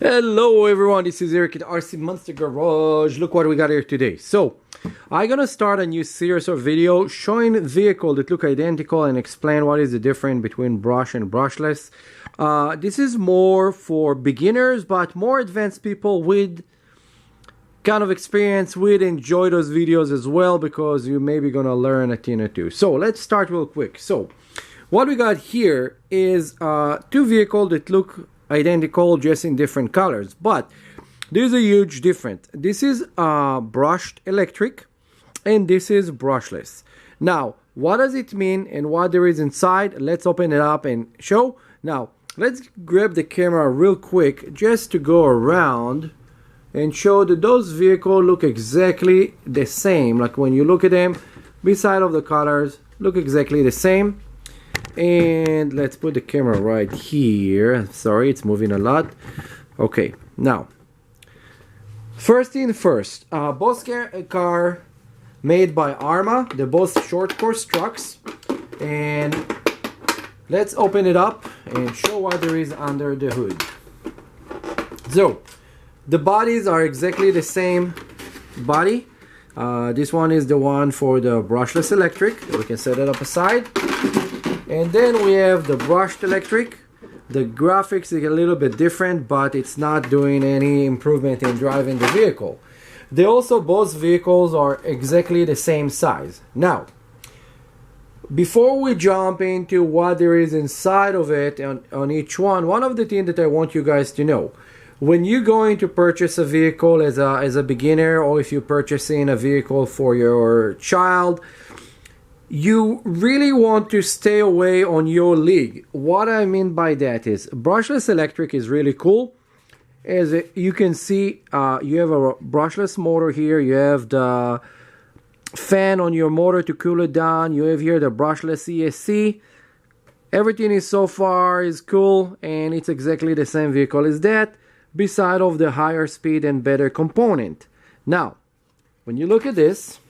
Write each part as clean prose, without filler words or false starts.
Hello everyone, this is Eric at RC Monster Garage. Look what we got here today. So, I'm gonna start a new series of video showing vehicles that look identical and explain what is the difference between brush and brushless. This is more for beginners, but more advanced people with kind of experience would enjoy those videos as well, because you may be gonna learn a thing or two. So let's start real quick. So what we got here is two vehicles that look identical, just in different colors, but there's a huge difference. This is brushed electric and this is brushless. Now what does it mean and what there is inside? Let's open it up and show. Now let's grab the camera real quick just to go around and show that those vehicles look exactly the same. Like when you look at them, beside of the colors look exactly the same. And let's put the camera right here. Sorry, it's moving a lot. Okay, now first thing first, both car made by Arma. They're both short course trucks, and let's open it up and show what there is under the hood. So the bodies are exactly the same body. This one is the one for the brushless electric. We can set it up aside. And then we have the brushed electric. The graphics is a little bit different, but it's not doing any improvement in driving the vehicle. They also, both vehicles are exactly the same size. Now, before we jump into what there is inside of it on each one of the things that I want you guys to know, when you're going to purchase a vehicle as a beginner, or if you're purchasing a vehicle for your child, you really want to stay away on your league. What I mean by that is brushless electric is really cool. As you can see, you have a brushless motor here. You have the fan on your motor to cool it down. You have here the brushless ESC. Everything is so far is cool, and it's exactly the same vehicle as that, beside of the higher speed and better component. Now, when you look at this,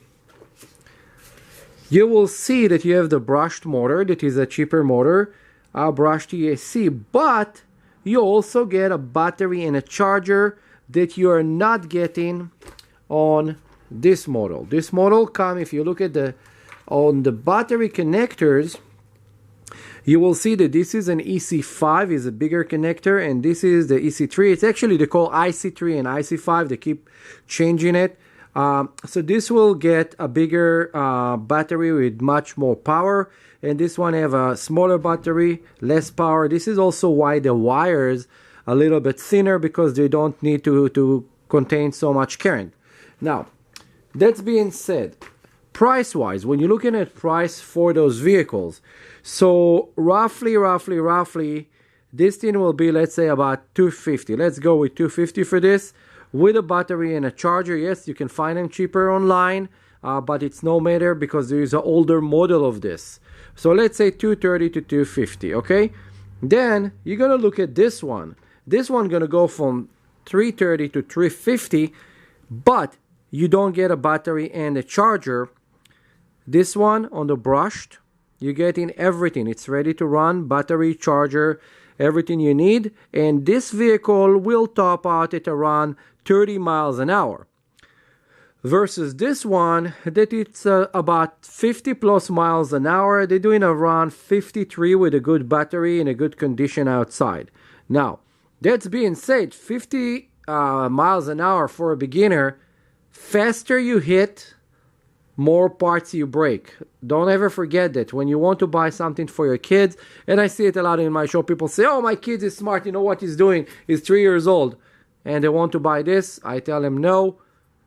you will see that you have the brushed motor, that is a cheaper motor, brushed ESC, but you also get a battery and a charger that you are not getting on this model. This model come, if you look at on the battery connectors, you will see that this is an EC5, is a bigger connector, and this is the EC3. It's actually, they call IC3 and IC5, they keep changing it. So this will get a bigger battery with much more power, and this one have a smaller battery, less power. This is also why the wires a little bit thinner, because they don't need to contain so much current. Now, that being said, price wise, when you're looking at price for those vehicles, so roughly this thing will be, let's say, about $250. Let's go with $250 for this, with a battery and a charger. Yes, you can find them cheaper online, but it's no matter, because there is an older model of this. So let's say $230 to $250, okay? Then you're gonna look at this one. This one gonna go from $330 to $350, but you don't get a battery and a charger. This one on the brushed, you're getting everything. It's ready to run, battery, charger, everything you need, and this vehicle will top out at around 30 miles an hour, versus this one that it's about 50 plus miles an hour. They're doing around 53 with a good battery and a good condition outside. Now, that's being said, 50 miles an hour for a beginner, faster you hit, more parts you break. Don't ever forget that when you want to buy something for your kids, and I see it a lot in my show, people say, oh, my kid is smart, you know what he's doing, he's 3 years old, and they want to buy this. I tell them, no,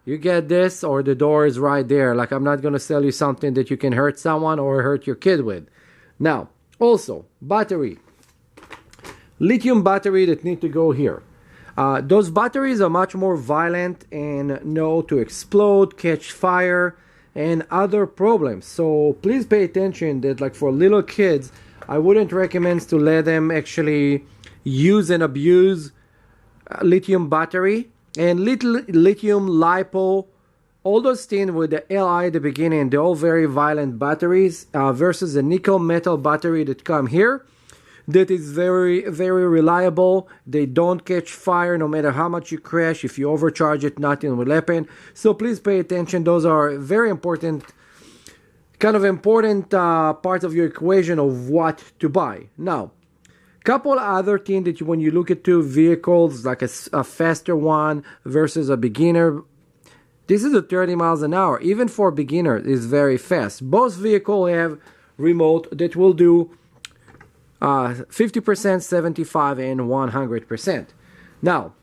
you get this, or the door is right there. Like, I'm not going to sell you something that you can hurt someone or hurt your kid with. Now, also, battery. Lithium battery that need to go here. Those batteries are much more violent and know to explode, catch fire, and other problems. So please pay attention that, like, for little kids, I wouldn't recommend to let them actually use and abuse lithium battery. And lithium lipo, all those things with the Li at the beginning, they're all very violent batteries, versus the nickel metal battery that come here. that is very, very reliable. They don't catch fire no matter how much you crash. If you overcharge it, nothing will happen. So please pay attention. Those are very important, kind of important parts of your equation of what to buy. Now, couple other things that when you look at two vehicles, like a faster one versus a beginner, this is a 30 miles an hour. Even for a beginner, it's very fast. Both vehicles have remote that will do 50%, 75%, and 100%. Now,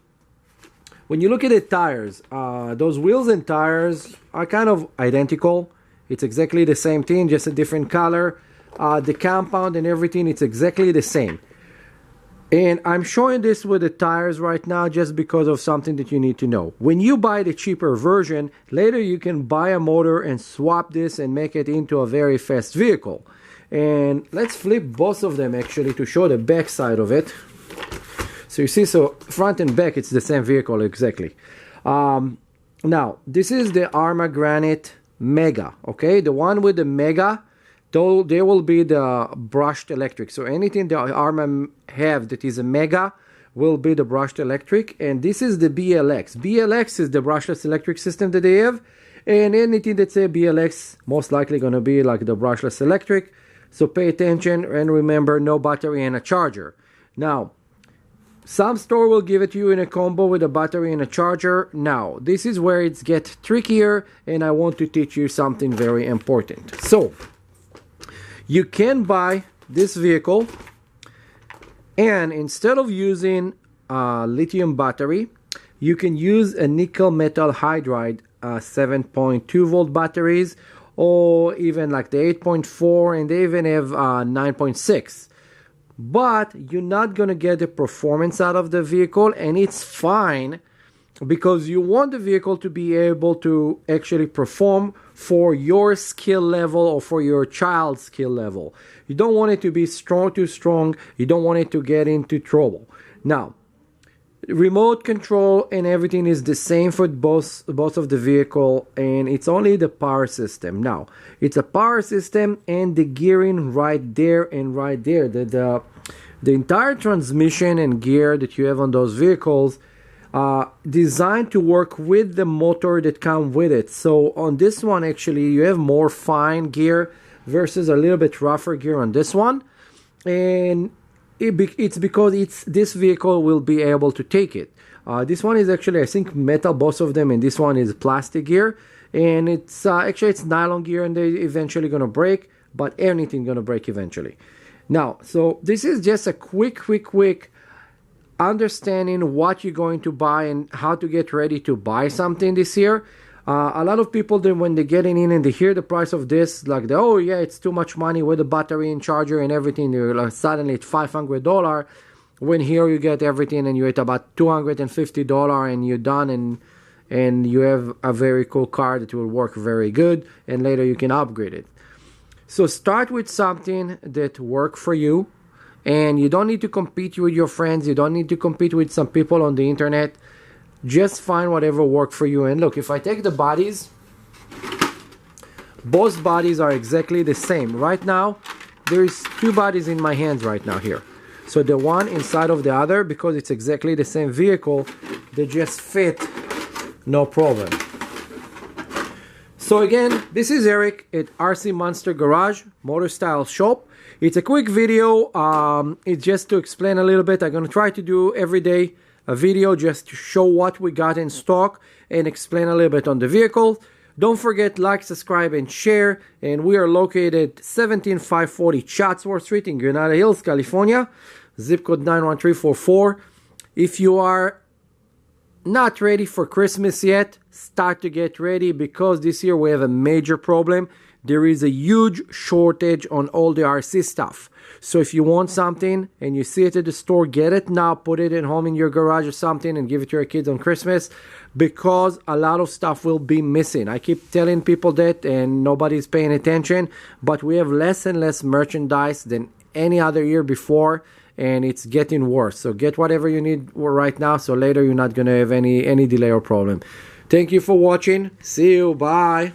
when you look at the tires, those wheels and tires are kind of identical. It's exactly the same thing, just a different color. The compound and everything, it's exactly the same. And I'm showing this with the tires right now just because of something that you need to know. When you buy the cheaper version, later you can buy a motor and swap this and make it into a very fast vehicle. And let's flip both of them actually to show the back side of it. So you see, so front and back, it's the same vehicle exactly. Now, this is the Arma Granite Mega, okay? The one with the Mega, though, they will be the brushed electric. So anything the Arma have that is a Mega will be the brushed electric. And this is the BLX. BLX is the brushless electric system that they have. And anything that's a BLX, most likely going to be like the brushless electric. So pay attention and remember, no battery and a charger. Now, some store will give it to you in a combo with a battery and a charger. Now, this is where it gets trickier, and I want to teach you something very important. So, you can buy this vehicle, and instead of using a lithium battery, you can use a nickel metal hydride 7.2 volt batteries, or even like the 8.4, and they even have 9.6. But you're not going to get the performance out of the vehicle, and it's fine because you want the vehicle to be able to actually perform for your skill level or for your child's skill level. You don't want it to be too strong. You don't want it to get into trouble. Now, remote control and everything is the same for both of the vehicle, and it's only the power system. Now, it's a power system and the gearing right there and right there. The entire transmission and gear that you have on those vehicles designed to work with the motor that come with it. So on this one, actually, you have more fine gear versus a little bit rougher gear on this one, and it's because this vehicle will be able to take it. This one is actually, I think, metal, both of them, and this one is plastic gear, and it's actually it's nylon gear, and they eventually gonna break, but anything gonna break eventually. Now, so this is just a quick understanding what you're going to buy and how to get ready to buy something this year. A lot of people, then when they get in and they hear the price of this, like, oh yeah, it's too much money with the battery and charger and everything, they're like, suddenly it's $500, when here you get everything and you're at about $250 and you're done, and you have a very cool car that will work very good, and later you can upgrade it. So start with something that works for you, and you don't need to compete with your friends. You don't need to compete with some people on the internet. Just find whatever works for you. And look, if I take the bodies, both bodies are exactly the same. Right now, there is two bodies in my hands right now here. So the one inside of the other, because it's exactly the same vehicle, they just fit, no problem. So again, this is Eric at RC Monster Garage Motor Style Shop. It's a quick video. It's just to explain a little bit. I'm going to try to do every day a video just to show what we got in stock and explain a little bit on the vehicle. Don't forget, like, subscribe, and share. And we are located 17540 Chatsworth Street in Granite Hills, California, zip code 91344. If you are not ready for Christmas yet, start to get ready, because this year we have a major problem. There is a huge shortage on all the RC stuff. So if you want something and you see it at the store, get it now, put it at home in your garage or something, and give it to your kids on Christmas, because a lot of stuff will be missing. I keep telling people that and nobody's paying attention, but we have less and less merchandise than any other year before, and it's getting worse. So get whatever you need right now, so later you're not going to have any delay or problem. Thank you for watching. See you. Bye.